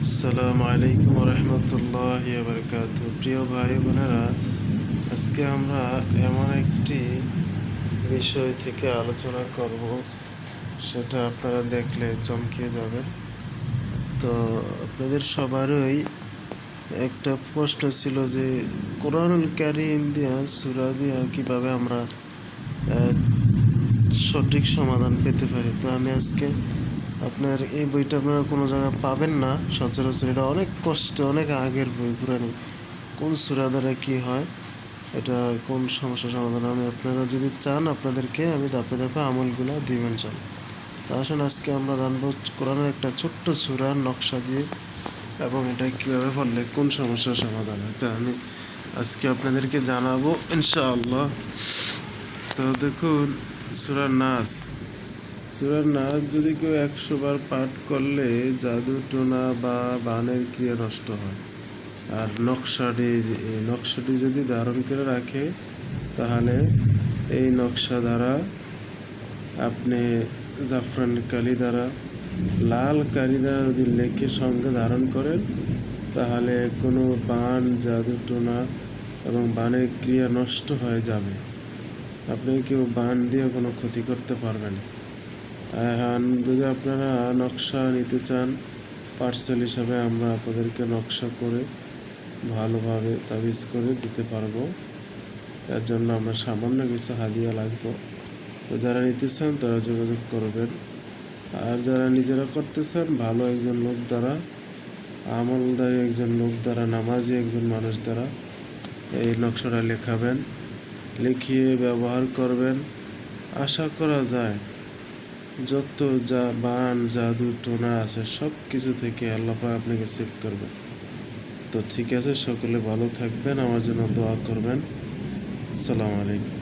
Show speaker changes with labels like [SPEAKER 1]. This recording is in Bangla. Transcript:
[SPEAKER 1] আসসালামু আলাইকুম রহমতুল্লাহি ওয়া বারাকাতুহু। প্রিয় ভাই বোনেরা, আজকে আমরা এমন একটি বিষয় থেকে আলোচনা করব, সেটা আপনারা দেখলে চমকে যাবেন। তো আপনাদের সবারই একটা প্রশ্ন ছিল যে কোরআনুল কারীম দিয়া সূরা দিয়া কিভাবে আমরা আহ, সঠিক সমাধান পেতে পারি। তো আমি আজকে আপনার এই বইটা আপনারা কোনো জায়গায় পাবেন না সচরাচর। এটা অনেক কষ্ট, অনেক আগের বই, পুরানি। কোন সূরা দ্বারা কি হয়, এটা কোন সমস্যার সমাধান, আমি আপনারা যদি চান আপনাদেরকে আমি ধাপে ধাপে আমলগুলা দিবেন চান। তা আসুন আজকে আমরা জানবো কোরআনের একটা ছোট্ট সূরার নকশা দিয়ে এবং এটা কীভাবে পড়লে কোন সমস্যার সমাধান হয়, তা আমি আজকে আপনাদেরকে জানাবো ইনশাআল্লাহ। তো দেখুন, সূরা নাস। সূরা নাস যদি কেউ 100 বার পাঠ করলে জাদু টোনা বা বানের ক্রিয়া নষ্ট হয়। আর নকশাটি যদি ধারণ করে রাখে, তাহলে এই নকশা দ্বারা আপনি জাফরান কালি দ্বারা, লাল কালি দ্বারা যদি লেখে সঙ্গে ধারণ করেন, তাহলে কোনো বান, জাদু টোনা এবং বানের ক্রিয়া নষ্ট হয়ে যাবে। আপনি কেউ বান দিয়ে কোনো ক্ষতি করতে পারবেন। যদি আপনারা নকশা নিতে চান, পার্সেল হিসাবে আমরা আপনাদেরকে নকশা করে ভালোভাবে তাবিজ করে দিতে পারবো। এর জন্য আমরা সামান্য কিছু হাদিয়া লাগবে। তো যারা নিতে চান তারা যোগাযোগ করবেন। আর যারা নিজেরা করতে চান, ভালো একজন লোক দ্বারা, আমলদারি একজন লোক দ্বারা, নামাজি একজন মানুষ দ্বারা এই নকশাটা লেখাবেন, লিখিয়ে ব্যবহার করবেন। আশা করা যায় যত যা বান, জাদু টোনা আছে সব কিছু থেকে আল্লাহ পাক আপনাকে সেভ করবে। তো ঠিক আছে, সকলে ভালো থাকবেন, আমার জন্য দোয়া করবেন। আসসালামু আলাইকুম।